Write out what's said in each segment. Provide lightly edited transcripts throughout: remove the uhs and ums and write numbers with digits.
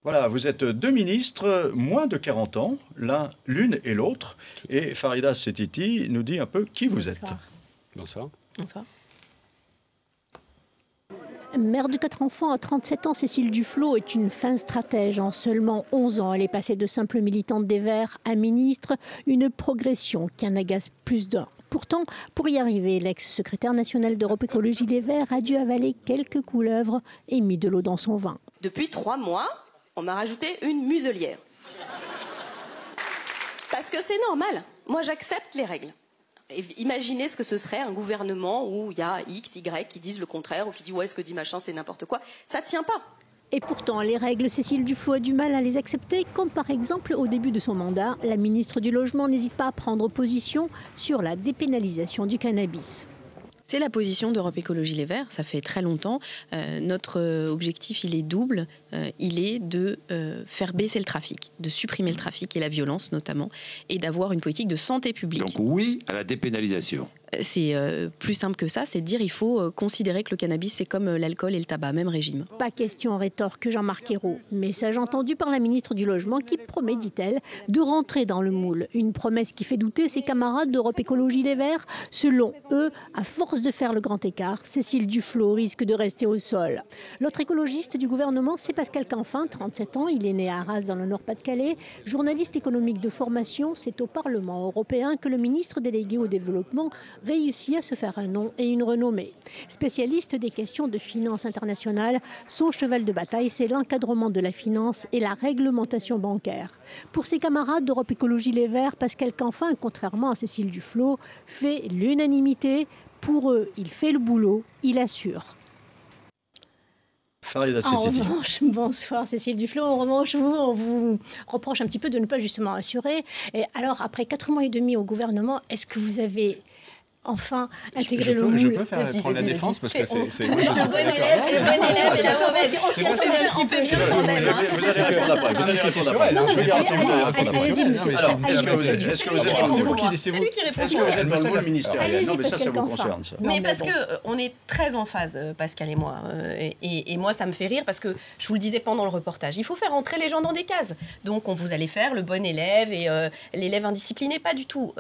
Voilà, vous êtes deux ministres, moins de 40 ans, l'une et l'autre. Et Farida Setiti nous dit un peu qui vous êtes. Bonsoir. Bonsoir. Mère de 4 enfants à 37 ans, Cécile Duflot est une fin stratège. En seulement 11 ans, elle est passée de simple militante des Verts à ministre, une progression qui en agace plus d'un. Pourtant, pour y arriver, l'ex-secrétaire national d'Europe Écologie Les Verts a dû avaler quelques couleuvres et mis de l'eau dans son vin. Depuis 3 mois, on m'a rajouté une muselière. Parce que c'est normal. Moi, j'accepte les règles. Et imaginez ce que ce serait un gouvernement où il y a X, Y qui disent le contraire ou qui disent ouais, ce que dit machin, c'est n'importe quoi. Ça tient pas. Et pourtant, les règles, Cécile Duflot a du mal à les accepter, comme par exemple au début de son mandat, la ministre du Logement n'hésite pas à prendre position sur la dépénalisation du cannabis. C'est la position d'Europe Écologie Les Verts, ça fait très longtemps. Notre objectif, il est double. Il est de faire baisser le trafic, de supprimer le trafic et la violence notamment, et d'avoir une politique de santé publique. Donc oui à la dépénalisation. C'est plus simple que ça, c'est de dire il faut considérer que le cannabis, c'est comme l'alcool et le tabac, même régime. Pas question, rétorque Jean-Marc Ayrault. Message entendu par la ministre du Logement qui promet, dit-elle, de rentrer dans le moule. Une promesse qui fait douter ses camarades d'Europe Écologie Les Verts. Selon eux, à force de faire le grand écart, Cécile Duflot risque de rester au sol. L'autre écologiste du gouvernement, c'est Pascal Canfin, 37 ans. Il est né à Arras dans le Nord-Pas-de-Calais. Journaliste économique de formation, c'est au Parlement européen que le ministre délégué au développement réussit à se faire un nom et une renommée. Spécialiste des questions de finance internationale, son cheval de bataille, c'est l'encadrement de la finance et la réglementation bancaire. Pour ses camarades d'Europe Écologie Les Verts, Pascal Canfin, contrairement à Cécile Duflot, fait l'unanimité. Pour eux, il fait le boulot, il assure. Farida En Setiti. revanche, bonsoir Cécile Duflot. En revanche, on vous reproche un petit peu de ne pas justement assurer. Et alors, après 4 mois et demi au gouvernement, est-ce que vous avez enfin intégré le moule? Je peux prendre la défense parce que c'est... Le bon élève et la mauvaise. On s'y retrouve un petit peu mieux quand même. Vous allez répondre après. Vous allez répondre après. Non, Je vais dire, c'est vous qui répondez après. Allez-y, monsieur. Alors, est-ce que vous êtes dans le moule? C'est lui qui répond. Est-ce que vous êtes dans le moule ministériel? Non, mais ça Pascal vous Canfin. concerne, ça. Mais parce qu'on est très en phase, Pascal et moi. Et moi, ça me fait rire parce que je vous le disais pendant le reportage. Il faut faire entrer les gens dans des cases. Donc, on vous allez faire le bon élève et l'élève indiscipliné. Pas du tout.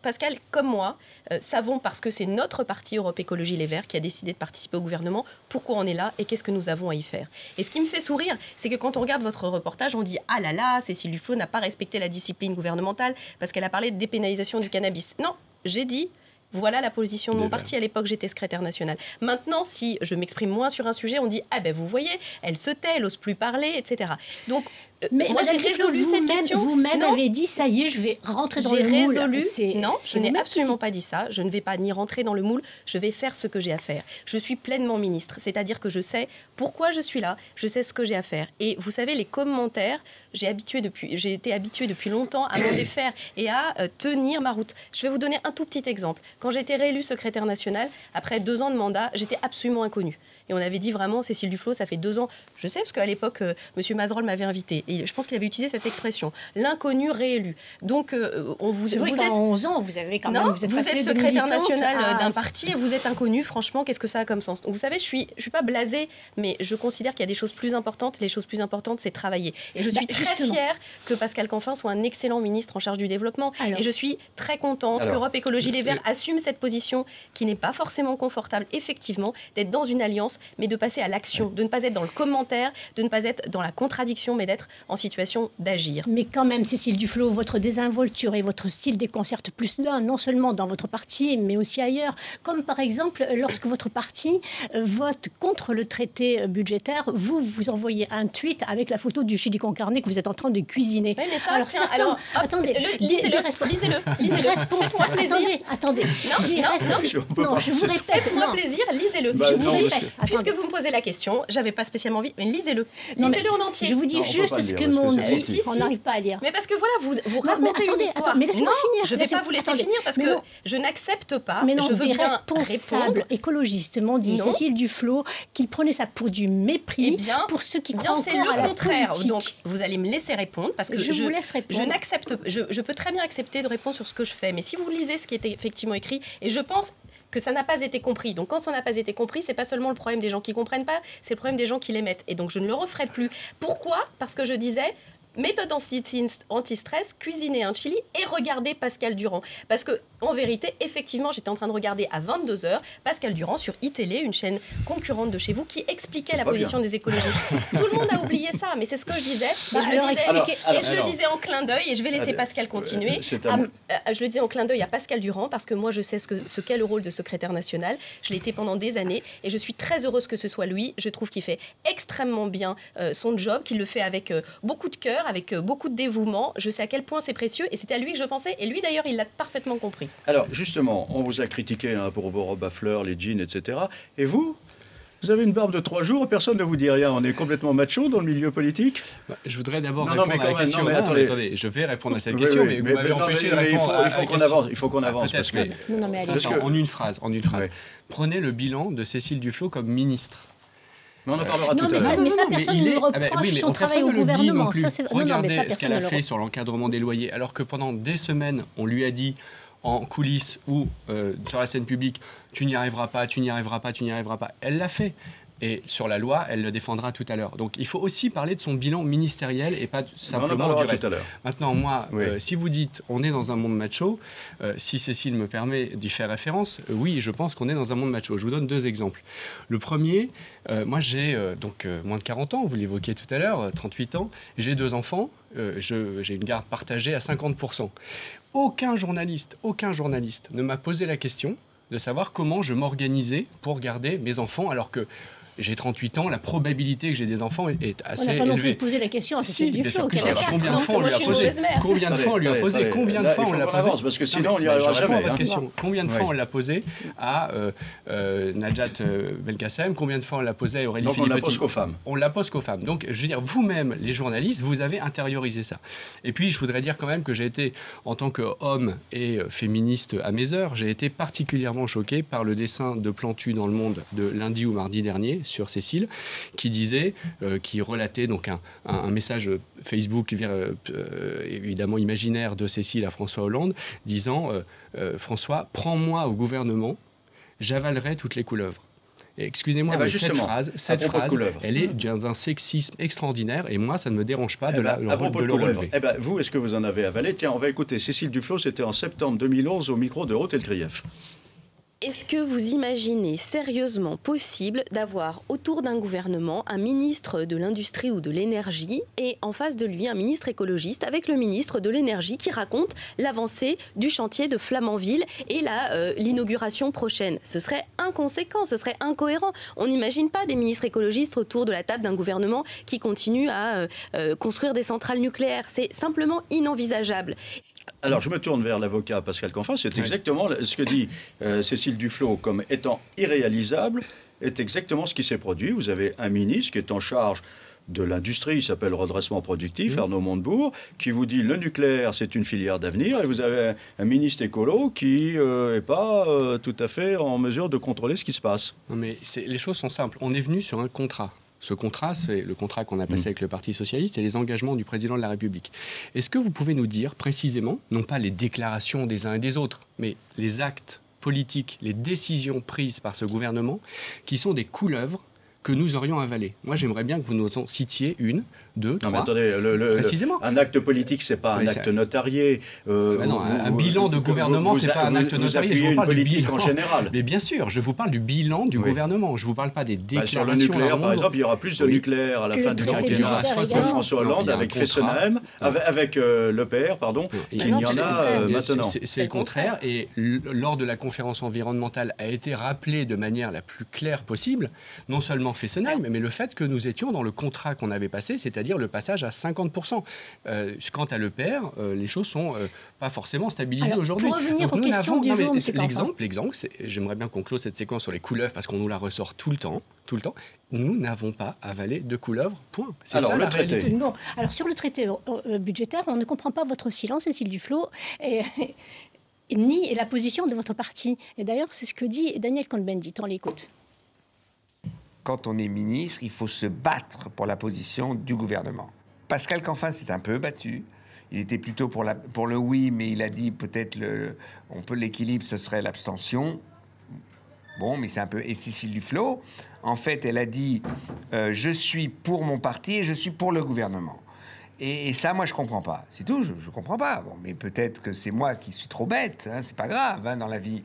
Pascal, comme moi, savons parce que c'est notre parti Europe Écologie Les Verts qui a décidé de participer au gouvernement, pourquoi on est là et qu'est-ce que nous avons à y faire. Et ce qui me fait sourire, c'est que quand on regarde votre reportage, on dit « Ah là là, Cécile Duflot n'a pas respecté la discipline gouvernementale parce qu'elle a parlé de dépénalisation du cannabis ». Non, j'ai dit... Voilà la position de mon parti. À l'époque, j'étais secrétaire nationale. Maintenant, si je m'exprime moins sur un sujet, on dit « Ah ben vous voyez, elle se tait, elle n'ose plus parler, etc. » Donc, Mais moi, j'ai Madame résolu Duflot, cette question. Vous-même Non. avez dit, ça y est, je vais rentrer dans J'ai le moule. résolu. Non, je C'est n'ai vous-même absolument qui pas dit ça. Je ne vais pas ni rentrer dans le moule. Je vais faire ce que j'ai à faire. Je suis pleinement ministre. C'est-à-dire que je sais pourquoi je suis là. Je sais ce que j'ai à faire. Et vous savez, les commentaires, j'ai été habituée depuis longtemps à m'en défaire et à tenir ma route. Je vais vous donner un tout petit exemple. Quand j'ai été réélue secrétaire nationale, après 2 ans de mandat, j'étais absolument inconnue. Et on avait dit vraiment, Cécile Duflot, ça fait 2 ans. Je sais, parce qu'à l'époque, M. Mazerolle m'avait invité. Et je pense qu'il avait utilisé cette expression. L'inconnu réélu. Donc, on vous... C'est vrai vous qu'en êtes... 11 ans, vous avez quand même... Non, Vous êtes vous passée êtes de secrétaire militante national à- d'un parti et vous êtes inconnu. Franchement, qu'est-ce que ça a comme sens? Donc, vous savez, je suis pas blasée, mais je considère qu'il y a des choses plus importantes. Les choses plus importantes, c'est travailler. Et je suis très justement. fière que Pascal Canfin soit un excellent ministre en charge du développement. Alors. Et je suis très contente Alors. qu'Europe Écologie Les Verts assume cette position qui n'est pas forcément confortable, effectivement, d'être dans une alliance, mais de passer à l'action, de ne pas être dans le commentaire, de ne pas être dans la contradiction, mais d'être en situation d'agir. Mais quand même, Cécile Duflot, votre désinvolture et votre style déconcerte plus d'un, non seulement dans votre parti, mais aussi ailleurs. Comme par exemple, lorsque votre parti vote contre le traité budgétaire, vous envoyez un tweet avec la photo du chili con carne que vous êtes en train de cuisiner. Oui, mais ça, alors, tiens, certains, alors, hop, attendez, lisez-le. des responsables, Faites-moi plaisir. attendez, non, je vous répète, Faites-moi non. plaisir, lisez-le. Bah, je vous non, répète. monsieur. Puisque vous me posez la question, j'avais pas spécialement envie, mais lisez-le. Non, mais Lisez-le en entier. Je vous dis Non, on peut juste pas ce lire, que parce que m'ont c'est dit, petit. on n'arrive pas à lire. Mais parce que voilà, vous Non, mais racontez attendez, une histoire. attends, mais laissez-moi Non, finir. je ne vais pas vous laisser Attendez. finir parce Mais que non. je n'accepte pas. Mais non, je veux des bien responsables répondre. écologistes m'ont dit, Non. Cécile Duflot, qu'ils prenaient ça pour du mépris Eh bien, pour ceux qui bien, croient c'est encore à le la contraire. politique. Donc, vous allez me laisser répondre parce que Je vous laisse répondre. Je n'accepte. Je peux très bien accepter de répondre sur ce que je fais, mais si vous lisez ce qui est effectivement écrit, et je pense que ça n'a pas été compris. Donc quand ça n'a pas été compris, c'est pas seulement le problème des gens qui comprennent pas, c'est le problème des gens qui l'émettent. Et donc je ne le referai plus. Pourquoi ? Parce que je disais... méthode anti-stress, cuisiner un chili et regarder Pascal Durand. Parce que, en vérité, effectivement, j'étais en train de regarder à 22h Pascal Durand sur iTélé, une chaîne concurrente de chez vous, qui expliquait la position des écologistes. Tout le monde a oublié ça, mais c'est ce que je disais. Et je le disais en clin d'œil, et je vais laisser Pascal continuer. Je le disais en clin d'œil à Pascal Durand, parce que moi, je sais ce qu'est le rôle de secrétaire national. Je l'ai été pendant des années, et je suis très heureuse que ce soit lui. Je trouve qu'il fait extrêmement bien son job, qu'il le fait avec beaucoup de cœur, avec beaucoup de dévouement. Je sais à quel point c'est précieux et c'était à lui que je pensais. Et lui, d'ailleurs, il l'a parfaitement compris. Alors, justement, on vous a critiqué pour vos robes à fleurs, les jeans, etc. Et vous avez une barbe de 3 jours et personne ne vous dit rien. On est complètement macho dans le milieu politique. Je voudrais d'abord répondre à la question. Attendez, je vais répondre à cette question, mais vous m'avez empêché de répondre à la question. Il faut qu'on avance. Parce que en une phrase. Prenez le bilan de Cécile Duflot comme ministre. Mais on en parlera tout à l'heure. Mais ça, personne ne lui reproche son travail au gouvernement. Regardez ce qu'elle a fait sur l'encadrement des loyers, alors que pendant des semaines, on lui a dit en coulisses ou sur la scène publique, tu n'y arriveras pas, tu n'y arriveras pas, tu n'y arriveras pas. Elle l'a fait. Et sur la loi, elle le défendra tout à l'heure. Donc il faut aussi parler de son bilan ministériel et pas simplement du reste. Maintenant, moi, si vous dites on est dans un monde macho, si Cécile me permet d'y faire référence, oui, je pense qu'on est dans un monde macho. Je vous donne 2 exemples. Le premier, moi j'ai moins de 40 ans, vous l'évoquiez tout à l'heure, 38 ans, j'ai 2 enfants, j'ai une garde partagée à 50%. Aucun journaliste ne m'a posé la question de savoir comment je m'organisais pour garder mes enfants alors que j'ai 38 ans, la probabilité que j'ai des enfants est assez élevée. On n'a pas non plus posé la question à Cécile Duflot. Combien de fois on lui a posé Combien de fois on lui a posé Combien de fois on l'a posé parce que sinon on n'y arrivera jamais. Combien de fois on l'a posé à Najat Belkacem? Combien de fois on l'a posé à Aurélie Filippetti? On la pose qu'aux femmes. On la pose qu'aux femmes. Donc, je veux dire, vous-même, les journalistes, vous avez intériorisé ça. Et puis, je voudrais dire quand même que j'ai été, en tant qu'homme et féministe à mes heures, j'ai été particulièrement choqué par le dessin de Plantu dans Le Monde de lundi ou mardi dernier sur Cécile, qui disait, qui relatait donc un message Facebook évidemment imaginaire de Cécile à François Hollande, disant François, prends-moi au gouvernement, j'avalerai toutes les couleuvres. Excusez-moi, mais cette phrase, elle est d'un sexisme extraordinaire et moi, ça ne me dérange pas de le relever. Vous, est-ce que vous en avez avalé? Tiens, on va écouter Cécile Duflot, c'était en septembre 2011 au micro de Ruth Eltrief. Est-ce que vous imaginez sérieusement possible d'avoir autour d'un gouvernement un ministre de l'Industrie ou de l'Énergie et en face de lui un ministre écologiste avec le ministre de l'Énergie qui raconte l'avancée du chantier de Flamanville et l'inauguration prochaine? Ce serait inconséquent, ce serait incohérent. On n'imagine pas des ministres écologistes autour de la table d'un gouvernement qui continue à construire des centrales nucléaires. C'est simplement inenvisageable. Alors, je me tourne vers l'avocat Pascal Canfin. C'est exactement ce que dit Cécile Duflot comme étant irréalisable, est exactement ce qui s'est produit. Vous avez un ministre qui est en charge de l'industrie, il s'appelle redressement productif, Arnaud Montebourg, qui vous dit le nucléaire, c'est une filière d'avenir, et vous avez un ministre écolo qui n'est pas tout à fait en mesure de contrôler ce qui se passe. Non, mais les choses sont simples. On est venu sur un contrat. Ce contrat, c'est le contrat qu'on a passé avec le Parti socialiste et les engagements du président de la République. Est-ce que vous pouvez nous dire précisément, non pas les déclarations des uns et des autres, mais les actes politiques, les décisions prises par ce gouvernement, qui sont des couleuvres que nous aurions avalées? Moi, j'aimerais bien que vous nous en citiez 1, 2, 3. Non, mais attendez, précisément. Un acte politique, c'est pas un acte notarié. Un bilan de gouvernement, c'est pas un acte notarié. Je vous parle du bilan en général. Mais bien sûr, je vous parle du bilan du gouvernement. Je vous parle pas des déclarations. Sur le nucléaire, par exemple, il y aura plus de nucléaire à la fin du quinquennat de François Hollande avec Fessenheim, avec l'EPR, pardon, qu'il n'y en a maintenant. C'est le contraire. Et lors de la conférence environnementale a été rappelé de manière la plus claire possible, non seulement Fessenheim, mais le fait que nous étions dans le contrat qu'on avait passé, c'est-à-dire le passage à 50%. Quant à l'EPR, les choses sont pas forcément stabilisées aujourd'hui. Pour revenir aux questions du jour, l'exemple, j'aimerais bien qu'on close cette séquence sur les couleuvres parce qu'on nous la ressort tout le temps. Nous n'avons pas avalé de couleuvres, point. C'est ça la réalité. Non. Alors sur le traité budgétaire, on ne comprend pas votre silence, Cécile Duflot, ni la position de votre parti. Et d'ailleurs, c'est ce que dit Daniel Cohn-Bendit. On l'écoute. Quand on est ministre, il faut se battre pour la position du gouvernement. Pascal Canfin s'est un peu battu. Il était plutôt pour le oui, mais il a dit peut-être l'équilibre, ce serait l'abstention. Bon, mais c'est un peu... Et Cécile Duflot, en fait, elle a dit je suis pour mon parti et je suis pour le gouvernement. Et ça, moi, je comprends pas. C'est tout, je comprends pas. Bon, mais peut-être que c'est moi qui suis trop bête. Hein, c'est pas grave, hein, dans la vie.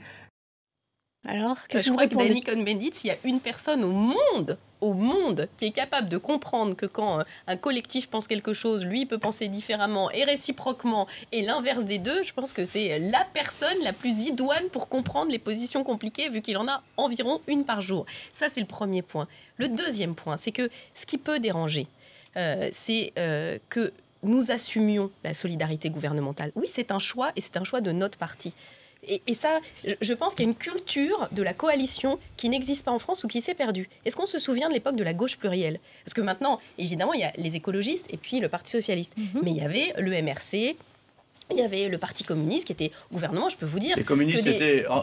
Alors, qu'est-ce que vous répondez ? Dany Cohn-Bendit, il y a une personne au monde, qui est capable de comprendre que quand un collectif pense quelque chose, lui peut penser différemment et réciproquement, et l'inverse des deux, je pense que c'est la personne la plus idoine pour comprendre les positions compliquées, vu qu'il en a environ une par jour. Ça, c'est le premier point. Le deuxième point, c'est que ce qui peut déranger, c'est que nous assumions la solidarité gouvernementale. Oui, c'est un choix, et c'est un choix de notre parti. Et ça, je pense qu'il y a une culture de la coalition qui n'existe pas en France ou qui s'est perdue. Est-ce qu'on se souvient de l'époque de la gauche plurielle ? Parce que maintenant, évidemment, il y a les écologistes et puis le Parti socialiste. Mais il y avait le MRC, il y avait le Parti communiste qui était au gouvernement, je peux vous dire. Les communistes,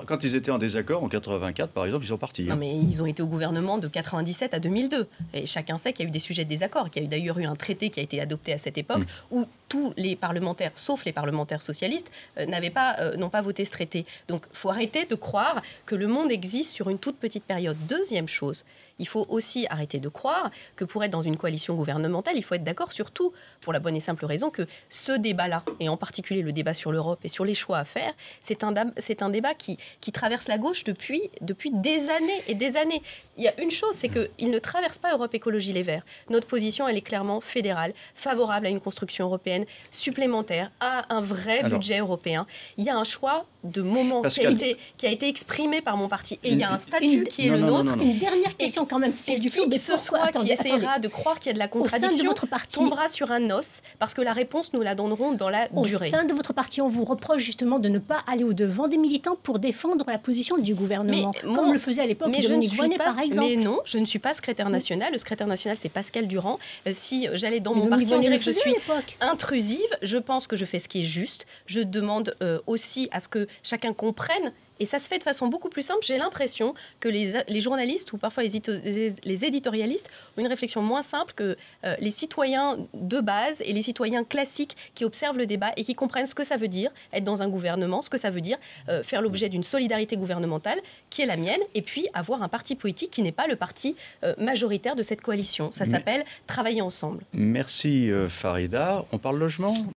quand ils étaient en désaccord en 84, par exemple, ils sont partis. Non, mais ils ont été au gouvernement de 97 à Deux. Et chacun sait qu'il y a eu des sujets de désaccord, qu'il y a d'ailleurs eu un traité qui a été adopté à cette époque où tous les parlementaires, sauf les parlementaires socialistes, n'ont pas voté ce traité. Donc, il faut arrêter de croire que le monde existe sur une toute petite période. Deuxième chose, il faut aussi arrêter de croire que pour être dans une coalition gouvernementale, il faut être d'accord sur tout, pour la bonne et simple raison que ce débat-là, et en particulier le débat sur l'Europe et sur les choix à faire, c'est un débat qui traverse la gauche depuis des années et des années. Il y a une chose, c'est qu'il ne traverse pas Europe Écologie Les Verts. Notre position, elle est clairement fédérale, favorable à une construction européenne supplémentaire, à un vrai budget européen. Il y a un choix de moment qui a été exprimé par mon parti. Et il y a un statut qui est le nôtre. Une dernière question quand même, c'est du flou. Mais ce soit qui essaiera de croire qu'il y a de la contradiction tombera sur un os, parce que la réponse, nous la donnerons dans la durée. Au sein de votre parti, on vous reproche justement de ne pas aller au-devant des militants pour défendre la position du gouvernement, comme le faisait à l'époque Dominique Voynet, par exemple. Mais non, je ne suis pas secrétaire national. Le secrétaire national, c'est Pascal Durand. Si j'allais dans mon parti, on dirait que je suis intrusive. Je pense que je fais ce qui est juste. Je demande aussi à ce que chacun comprenne. Et ça se fait de façon beaucoup plus simple. J'ai l'impression que les journalistes ou parfois les éditorialistes ont une réflexion moins simple que les citoyens de base et les citoyens classiques qui observent le débat et qui comprennent ce que ça veut dire être dans un gouvernement, ce que ça veut dire faire l'objet d'une solidarité gouvernementale qui est la mienne, et puis avoir un parti politique qui n'est pas le parti majoritaire de cette coalition. Ça s'appelle travailler ensemble. Merci Farida. On parle logement ?